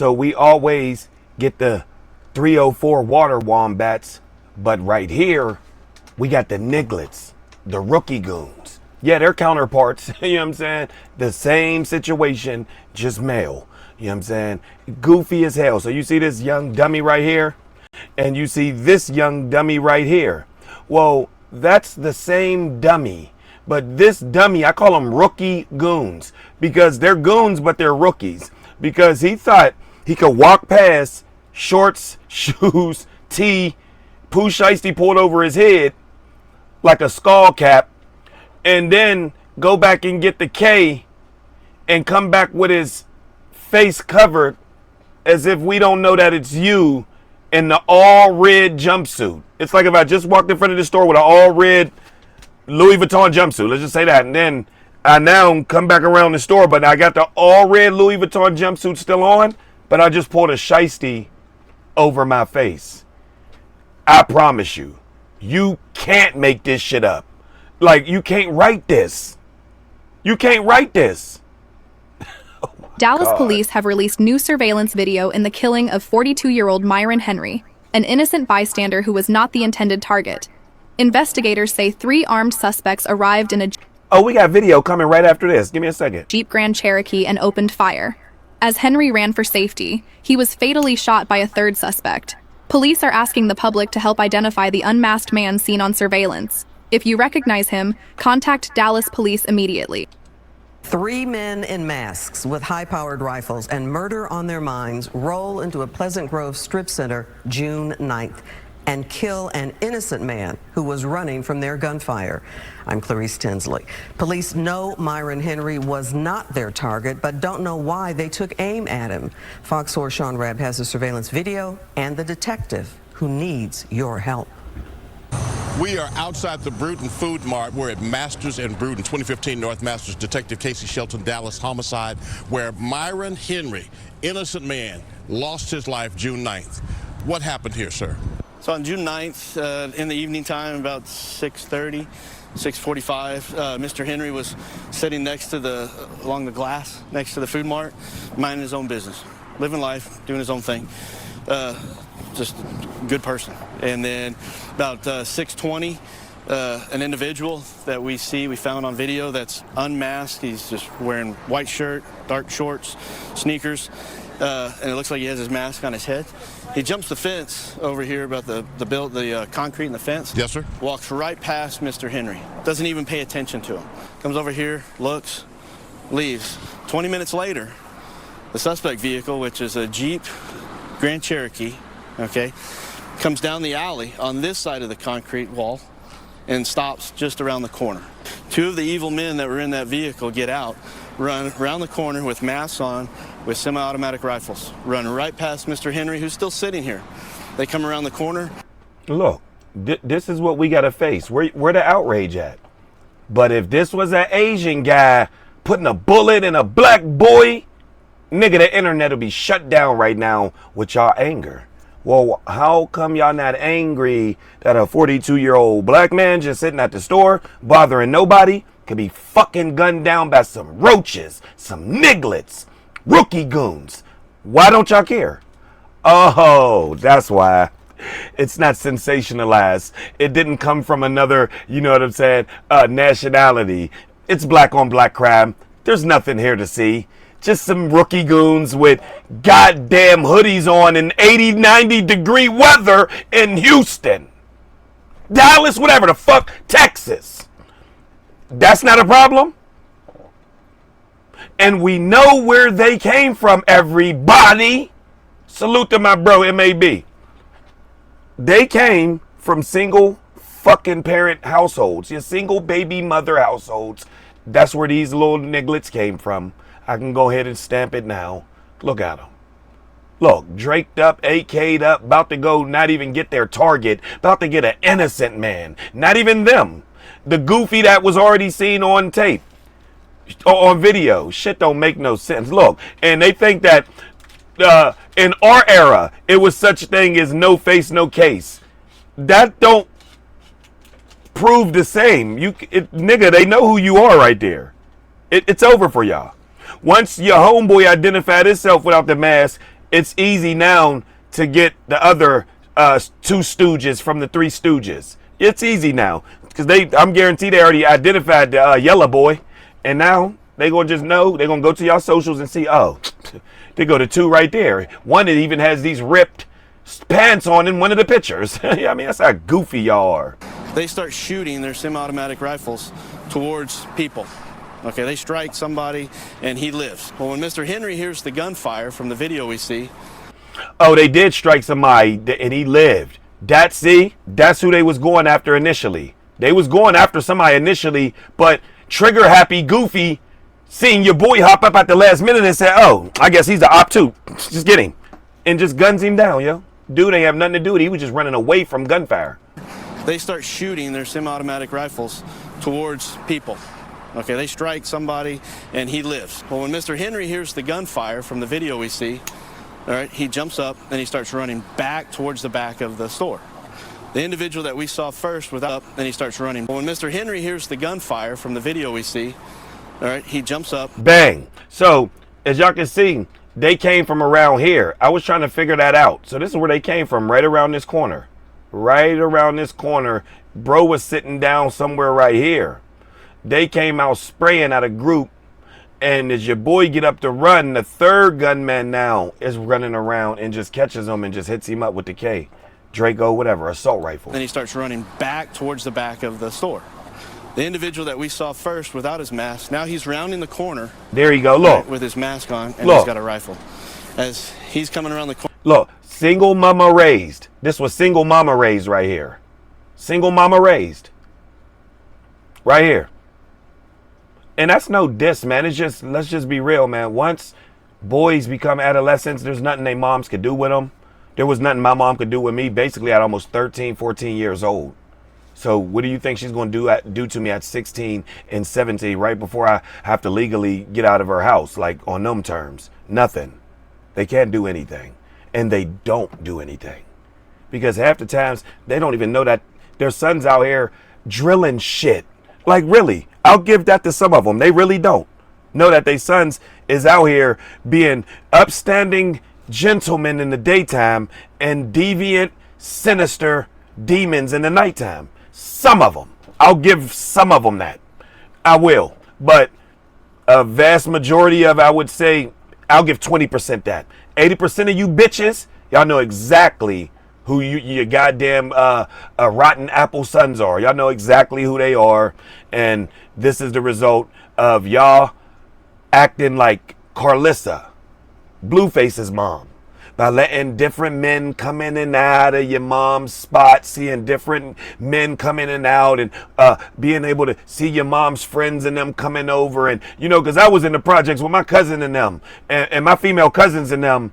So we always get the 304 water wombats, but right here, we got the nigglets, the rookie goons. Yeah, they're counterparts, you know what I'm saying? The same situation, just male, you know what I'm saying? Goofy as hell. So you see this young dummy right here, and you see this young dummy right here. Well, that's the same dummy, but this dummy, I call them rookie goons, because they're goons, but they're rookies, because he thought he could walk past shorts, shoes, tee, Pooh Shiesty pulled over his head like a skull cap, and then go back and get the K and come back with his face covered as if we don't know that it's you in the all red jumpsuit. It's like if I just walked in front of the store with an all red Louis Vuitton jumpsuit, let's just say that, and then I now come back around the store, but I got the all red Louis Vuitton jumpsuit still on, but I just pulled a shiesty over my face. I promise you, you can't make this shit up. Like, you can't write this. You can't write this. Oh Dallas God. police have released new surveillance video in the killing of 42-year-old Myron Henry, an innocent bystander who was not the intended target. Investigators say 3 armed suspects arrived in a Oh, we got video coming right after this. Give me a second. Jeep Grand Cherokee and opened fire. As Henry ran for safety, he was fatally shot by a 3rd suspect. Police are asking the public to help identify the unmasked man seen on surveillance. If you recognize him, contact Dallas police immediately. 3 men in masks with high-powered rifles and murder on their minds roll into a Pleasant Grove strip center June 9th and kill an innocent man who was running from their gunfire. I'm Clarice Tinsley. Police know Myron Henry was not their target, but don't know why they took aim at him. Fox 4 Sean Rabb has the surveillance video and the detective who needs your help. We are outside the Bruton Food Mart. We're at Masters and Bruton, 2015 North Masters. Detective Casey Shelton, Dallas homicide, where Myron Henry, innocent man, lost his life June 9th. What happened here, sir? So on June 9th, in the evening time, about 6:30, 6:45, Mr. Henry was sitting along the glass next to the food mart, minding his own business, living life, doing his own thing. Just a good person. And then about 6:20, an individual that we found on video that's unmasked. He's just wearing white shirt, dark shorts, sneakers, and it looks like he has his mask on his head. He jumps the fence over here about the concrete in the fence. Yes, sir. Walks right past Mr. Henry. Doesn't even pay attention to him. Comes over here, looks, leaves. 20 minutes later, the suspect vehicle, which is a Jeep Grand Cherokee, okay, comes down the alley on this side of the concrete wall and stops just around the corner. 2 of the evil men that were in that vehicle get out, run around the corner with masks on, with semi-automatic rifles, run right past Mr. Henry, who's still sitting here. They come around the corner. Look, this is what we got to face. Where the outrage at? But if this was an Asian guy putting a bullet in a black boy, nigga, the internet will be shut down right now with y'all anger. Well, how come y'all not angry that a 42-year-old black man just sitting at the store, bothering nobody, could be fucking gunned down by some roaches, some nigglets, rookie goons? Why don't y'all care? Oh, that's why. It's not sensationalized. It didn't come from another, you know what I'm saying, nationality. It's black on black crime. There's nothing here to see. Just some rookie goons with goddamn hoodies on in 80, 90 degree weather in Houston, Dallas, whatever the fuck, Texas. That's not a problem. And we know where they came from, everybody. Salute to my bro, MAB. They came from single fucking parent households, your single baby mother households. That's where these little nigglets came from. I can go ahead and stamp it now. Look at them. Look, draked up, AK'd up, about to go not even get their target, about to get an innocent man. Not even them. The goofy that was already seen on tape, on video. Shit don't make no sense. Look, and they think that in our era, it was such a thing as no face, no case. That don't prove the same. Nigga, they know who you are right there. It's over for y'all. Once your homeboy identified himself without the mask, it's easy now to get the other two stooges from the three stooges. It's easy now because I'm guaranteed they already identified the yellow boy, and now they gonna just know. They gonna go to y'all socials and see. Oh, they go to two right there. One that even has these ripped pants on in one of the pictures. I mean, that's how goofy y'all are. They start shooting their semi-automatic rifles towards people. Okay, they strike somebody and he lives. Well, when Mr. Henry hears the gunfire from the video we see. Oh, they did strike somebody and he lived. That's who they was going after initially. They was going after somebody initially, but trigger happy Goofy seeing your boy hop up at the last minute and said, oh, I guess he's the op too. Just get him. And just guns him down, yo. Dude ain't have nothing to do with it. He was just running away from gunfire. They start shooting their semi-automatic rifles towards people. Okay, they strike somebody and he lives. Well, when Mr. Henry hears the gunfire from the video we see, all right, he jumps up and he starts running back towards the back of the store. The individual that we saw first was up and he starts running. Well, when Mr. Henry hears the gunfire from the video we see, all right, he jumps up. Bang. So, as y'all can see, they came from around here. I was trying to figure that out. So this is where they came from, right around this corner. Right around this corner. Bro was sitting down somewhere right here. They came out spraying at a group. And as your boy get up to run, the third gunman now is running around and just catches him and just hits him up with the K. Draco, whatever, assault rifle. And he starts running back towards the back of the store. The individual that we saw first without his mask, now he's rounding the corner. There you go, look. With his mask on, and look. He's got a rifle. As he's coming around the corner. Look, single mama raised. This was single mama raised right here. Single mama raised. Right here. And that's no diss, man. It's just, let's just be real, man. Once boys become adolescents, there's nothing their moms could do with them. There was nothing my mom could do with me basically at almost 13, 14 years old. So what do you think she's going to do to me at 16 and 17 right before I have to legally get out of her house? Like on them terms, nothing. They can't do anything. And they don't do anything. Because half the times they don't even know that their sons out here drilling shit. Like really, I'll give that to some of them. They really don't know that their sons is out here being upstanding gentlemen in the daytime and deviant, sinister demons in the nighttime. Some of them. I'll give some of them that. I will. But a vast majority of, I would say, I'll give 20% that. 80% of you bitches, y'all know exactly who your goddamn rotten apple sons are. Y'all know exactly who they are. And this is the result of y'all acting like Carlissa, Blueface's mom. By letting different men come in and out of your mom's spot, seeing different men come in and out, and being able to see your mom's friends and them coming over. And, you know, because I was in the projects with my cousin and them, and my female cousins and them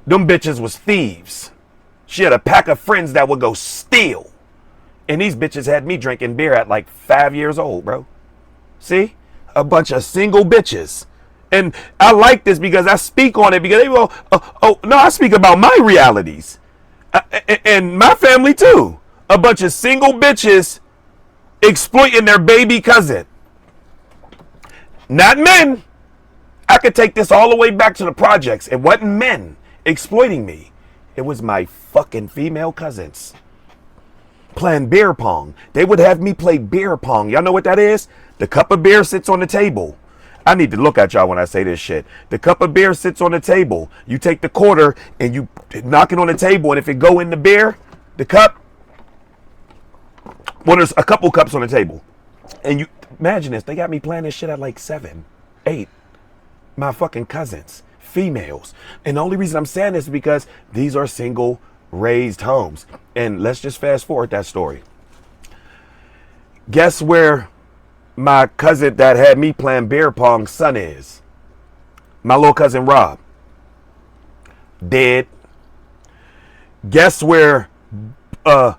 bitches was thieves. She had a pack of friends that would go steal. And these bitches had me drinking beer at like 5 years old, bro. See? A bunch of single bitches. And I like this because I speak on it because they go, no, I speak about my realities. And my family too. A bunch of single bitches exploiting their baby cousin. Not men. I could take this all the way back to the projects. It wasn't men exploiting me. It was my fucking female cousins. Playing beer pong. They would have me play beer pong. Y'all know what that is? The cup of beer sits on the table. I need to look at y'all when I say this shit. The cup of beer sits on the table. You take the quarter and you knock it on the table, and if it go in the beer, the cup, well, there's a couple cups on the table. And you imagine this, they got me playing this shit at like 7, 8. My fucking cousins, females. And the only reason I'm saying this is because these are single raised homes. And let's just fast forward that story. Guess where my cousin that had me playing beer pong son is? My little cousin Rob. Dead. Guess where all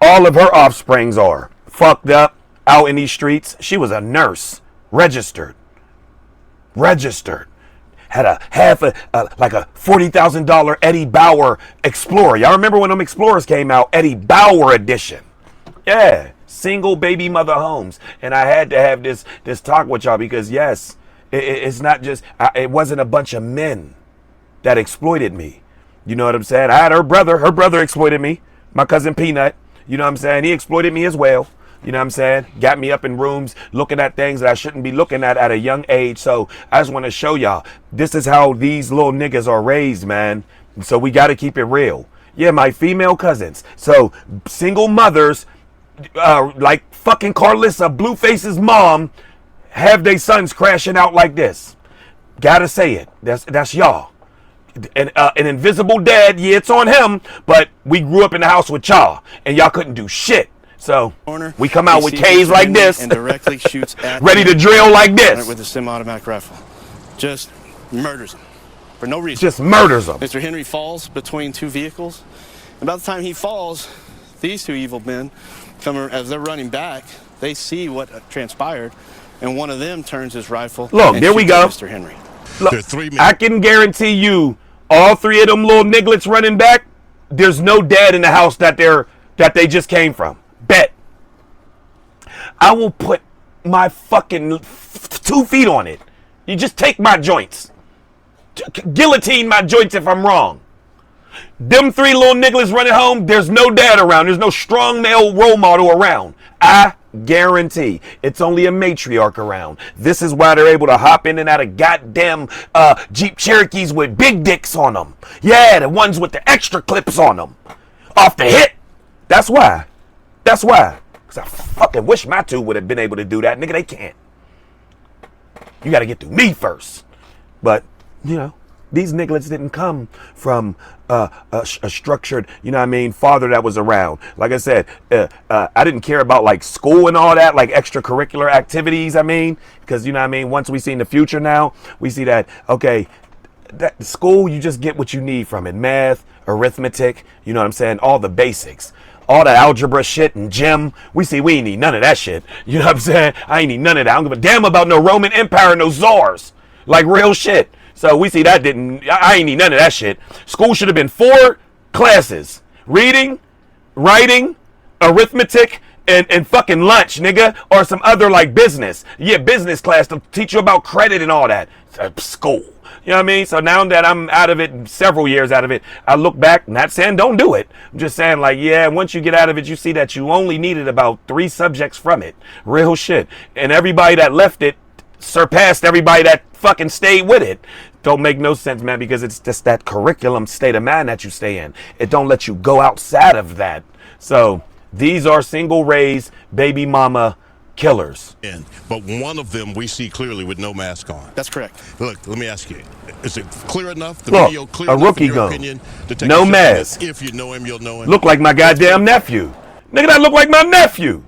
of her offsprings are? Fucked up, out in these streets. She was a nurse. Registered. Had a like a $40,000 Eddie Bauer Explorer. Y'all remember when them Explorers came out? Eddie Bauer edition. Yeah. Single baby mother homes. And I had to have this talk with y'all because yes, it's not just, it wasn't a bunch of men. that exploited me. You know what I'm saying? I had her brother exploited me. My cousin Peanut, you know what I'm saying? He exploited me as well. You know what I'm saying? Got me up in rooms looking at things that I shouldn't be looking at a young age. So I just want to show y'all, this is how these little niggas are raised, man. So we got to keep it real. Yeah, my female cousins. So single mothers, like fucking Carlissa, Blueface's mom, have they sons crashing out like this. Gotta say it. That's y'all. And an invisible dad, yeah, it's on him, but we grew up in the house with y'all, and y'all couldn't do shit. So we come out with K's like this, and directly shoots at ready to drill like this with a semi-automatic rifle. Just murders him for no reason. Just murders him. Mr. Henry falls between two vehicles. About the time he falls, these two evil men come as they're running back. They see what transpired, and one of them turns his rifle. Look, there we go. Mr. Henry. Look, I can guarantee you, all three of them little nigglets running back, there's no dad in the house that they just came from. Bet. I will put my fucking 2 feet on it. You just take my joints. Guillotine my joints if I'm wrong. Them 3 little nigglets running home, there's no dad around. There's no strong male role model around. I guarantee it's only a matriarch around. This is why they're able to hop in and out of goddamn Jeep Cherokees with big dicks on them. Yeah, the ones with the extra clips on them. Off the hip. That's why. That's why. Because I fucking wish my 2 would have been able to do that. Nigga, they can't. You got to get through me first. But, you know, these nigglets didn't come from a structured, you know what I mean, father that was around. Like I said, I didn't care about like school and all that, like extracurricular activities, I mean, because, you know what I mean, once we see in the future now, we see that, okay, that school, you just get what you need from it. Math, arithmetic, you know what I'm saying, all the basics. All the algebra shit and gym, we ain't need none of that shit. You know what I'm saying? I ain't need none of that. I don't give a damn about no Roman Empire, no czars. Like real shit. So we see that I ain't need none of that shit. School should have been 4 classes. Reading, writing, arithmetic, and fucking lunch, nigga. Or some other like business. Yeah, business class to teach you about credit and all that. School. You know what I mean? So now that I'm out of it, several years out of it, I look back, not saying don't do it. I'm just saying like, yeah, once you get out of it, you see that you only needed about 3 subjects from it. Real shit. And everybody that left it surpassed everybody that fucking stayed with it. Don't make no sense, man, because it's just that curriculum state of mind that you stay in. It don't let you go outside of that. So these are single raised baby mama killers. But one of them we see clearly with no mask on. That's correct. Look, let me ask you, is it clear enough? The Look, video clear a enough rookie in your gun. opinion to take No a shot mask. at? If you know him, you'll know him. Look like my goddamn nephew. Nigga, that look like my nephew.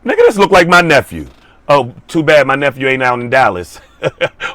Nigga, this look like my nephew. Oh, too bad my nephew ain't out in Dallas.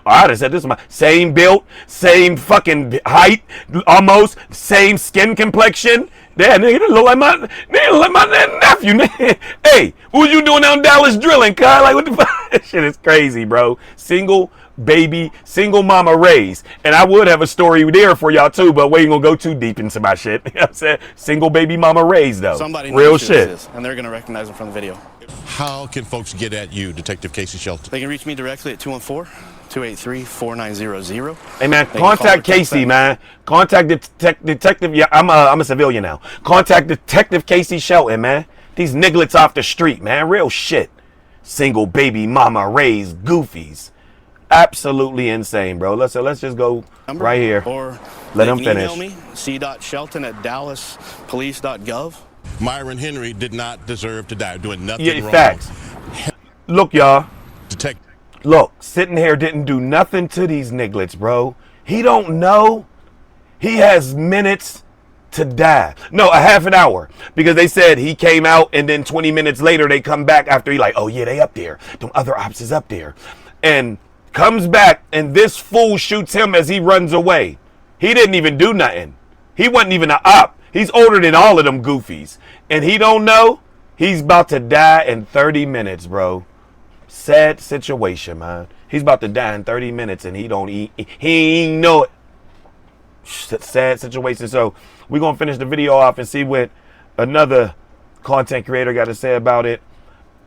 I'd have said this is my same build, same fucking height, almost same skin complexion. Yeah, nigga, this look like my nephew. Nigga. Hey, what you doing out in Dallas drilling, cuz? Like, what the fuck? This shit is crazy, bro. Single baby, single mama raised. And I would have a story there for y'all too, but we ain't gonna go too deep into my shit. You know what I'm saying? Single baby mama raised though. Somebody knows real who shit. this is, and they're gonna recognize him from the video. How can folks get at you, Detective Casey Shelton? They can reach me directly at 214-283-4900. Hey man, contact Casey, man. Contact detective. Yeah, I'm a civilian now. Contact Detective Casey Shelton, man. These nigglets off the street, man. Real shit. Single baby mama raised goofies. Absolutely insane, bro. Let's just go right here. Or let them finish. Email me, c.shelton@dallaspolice.gov. Myron Henry did not deserve to die, doing nothing wrong. Facts. Look, y'all. Detective. Look, sitting here didn't do nothing to these nigglets, bro. He don't know. He has minutes to die. No, a half an hour. Because they said he came out and then 20 minutes later they come back after he like, oh yeah, they up there. Them other ops is up there. And comes back and this fool shoots him as he runs away. He didn't even do nothing. He wasn't even an op. He's older than all of them goofies. And he don't know he's about to die in 30 minutes, bro. Sad situation, man. He's about to die in 30 minutes and he ain't know it. Sad situation. So we're going to finish the video off and see what another content creator got to say about it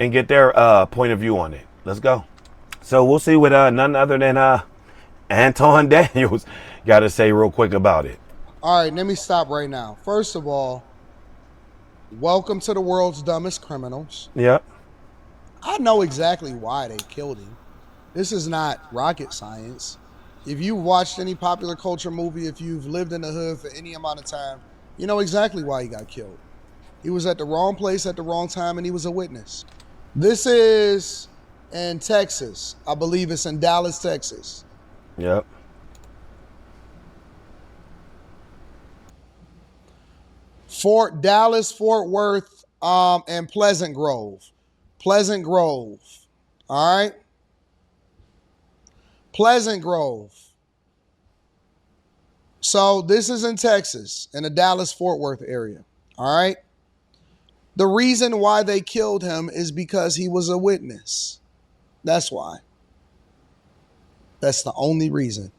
and get their point of view on it. Let's go. So we'll see what none other than Anton Daniels, got to say real quick about it. All right, let me stop right now. First of all, welcome to the world's dumbest criminals. Yep. I know exactly why they killed him. This is not rocket science. If you've watched any popular culture movie, if you've lived in the hood for any amount of time, you know exactly why he got killed. He was at the wrong place at the wrong time, and he was a witness. This is in Texas. I believe it's in Dallas, Texas. Yep. Dallas, Fort Worth, and Pleasant Grove. Pleasant Grove. All right? Pleasant Grove. So this is in Texas, in the Dallas-Fort Worth area. All right? The reason why they killed him is because he was a witness. That's why. That's the only reason.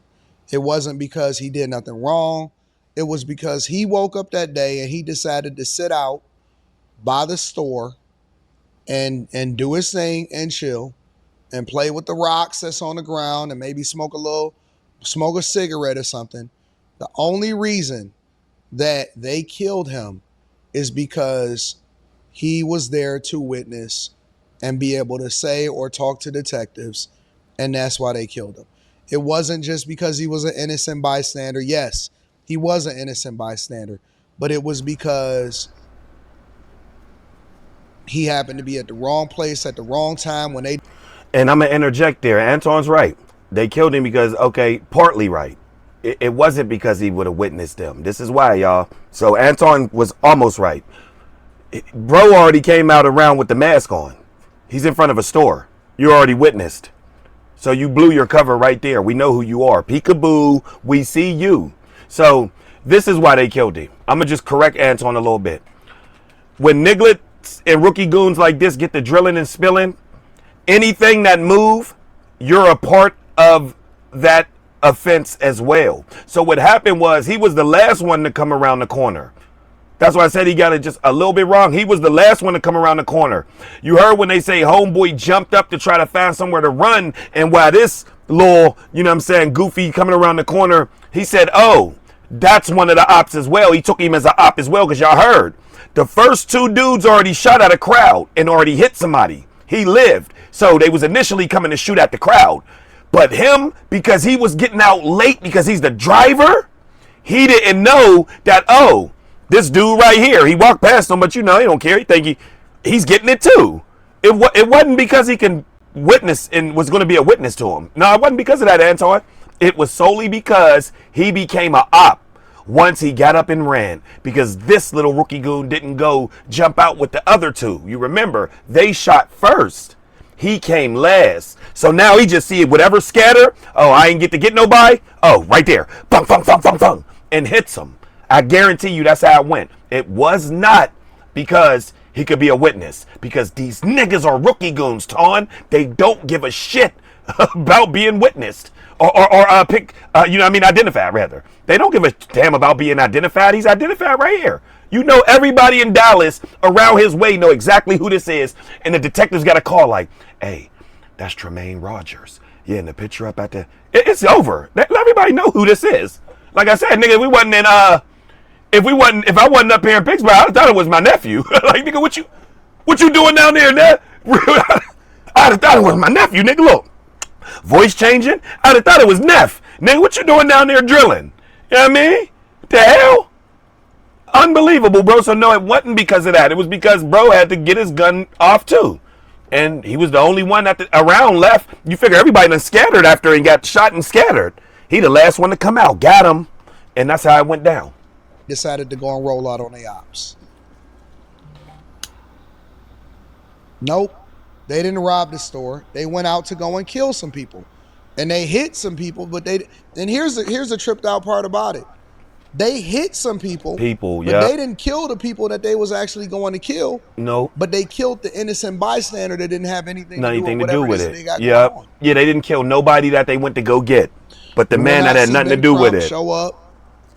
It wasn't because he did nothing wrong. It was because he woke up that day and he decided to sit out by the store and do his thing and chill and play with the rocks that's on the ground and maybe smoke a cigarette or something. The only reason that they killed him is because he was there to witness and be able to say or talk to detectives, and that's why they killed him. It wasn't just because he was an innocent bystander. Yes, he was an innocent bystander, but it was because he happened to be at the wrong place at the wrong time when they... And I'm going to interject there. Anton's right. They killed him because, okay, partly right. It wasn't because he would have witnessed them. This is why, y'all. So Anton was almost right. Bro already came out around with the mask on. He's in front of a store. You already witnessed. So you blew your cover right there. We know who you are. Peekaboo, we see you. So this is why they killed him. I'm going to just correct Anton a little bit. When nigglets and rookie goons like this get the drilling and spilling, anything that move, you're a part of that offense as well. So what happened was he was the last one to come around the corner. That's why I said he got it just a little bit wrong. He was the last one to come around the corner. You heard when they say homeboy jumped up to try to find somewhere to run, and while this little, you know what I'm saying, goofy coming around the corner, he said, oh, that's one of the ops as well. He took him as an op as well, because y'all heard. The first two dudes already shot at a crowd and already hit somebody. He lived. So they was initially coming to shoot at the crowd. But him, because he was getting out late because he's the driver, he didn't know that, oh, this dude right here, he walked past him, but you know, he don't care. He think he's getting it too. It wasn't because he can witness and was going to be a witness to him. No, it wasn't because of that, Anton. It was solely because he became a op once he got up and ran, because this little rookie goon didn't go jump out with the other two. You remember, they shot first. He came last. So now he just see whatever scatter. Oh, I ain't get nobody. Oh, right there. Bung, bung, bung, bung, bung. And hits him. I guarantee you that's how it went. It was not because he could be a witness. Because these niggas are rookie goons, Ton. They don't give a shit about being witnessed. Identified, rather. They don't give a damn about being identified. He's identified right here. You know, everybody in Dallas around his way know exactly who this is. And the detectives got a call like, hey, that's Tremaine Rogers. Yeah, and the picture up at the... It's over. Let everybody know who this is. Like I said, nigga, if I wasn't up here in Pittsburgh, I'd have thought it was my nephew. Like, nigga, what you doing down there, Ned? I'd have thought it was my nephew, nigga. Look, voice changing. I'd have thought it was Neff. Nigga, what you doing down there drilling? You know what I mean? What the hell? Unbelievable, bro. So no, it wasn't because of that. It was because bro had to get his gun off too. And he was the only one around left. You figure everybody done scattered after he got shot and scattered. He the last one to come out. Got him. And that's how it went down. Decided to go and roll out on the ops. Nope. They didn't rob the store. They went out to go and kill some people. And they hit some people, but here's the tripped out part about it. They hit some people. But they didn't kill the people that they was actually going to kill. No. But they killed the innocent bystander that didn't have anything to do with it. Yeah, they didn't kill nobody that they went to go get. But the man that had nothing to do with it. Show up.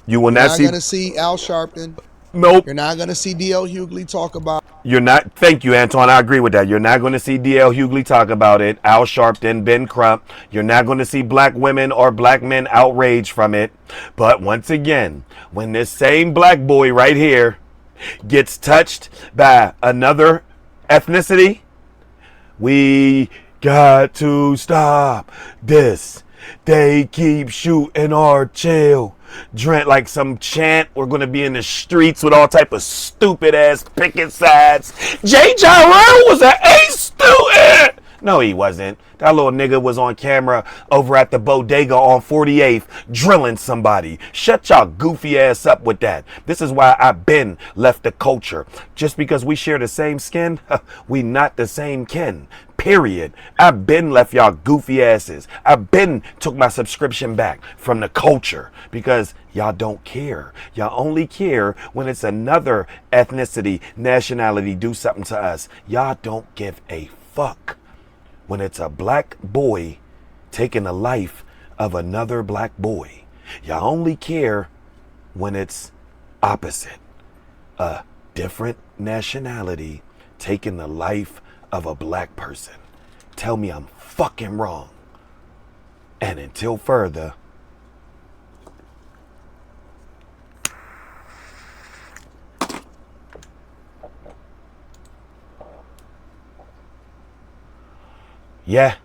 You will not see. You're not going to see Al Sharpton. Nope. You're not going to see D.L. Hughley talk about. You're not. Thank you, Antoine. I agree with that. You're not going to see D.L. Hughley talk about it. Al Sharpton, Ben Crump. You're not going to see black women or black men outraged from it. But once again, when this same black boy right here gets touched by another ethnicity, we got to stop this. They keep shooting our child. Drink like some chant. We're gonna be in the streets with all type of stupid ass picket signs. J. Jarrell was an A student. No, he wasn't. That little nigga was on camera over at the bodega on 48th drilling somebody. Shut y'all goofy ass up with that. This is why I been left the culture. Just because we share the same skin, we not the same kin. Period. I been left y'all goofy asses. I been took my subscription back from the culture because y'all don't care. Y'all only care when it's another ethnicity, nationality do something to us. Y'all don't give a fuck when it's a black boy taking the life of another black boy. Y'all only care when it's opposite. A different nationality taking the life of a black person. Tell me I'm fucking wrong. And until further, yeah.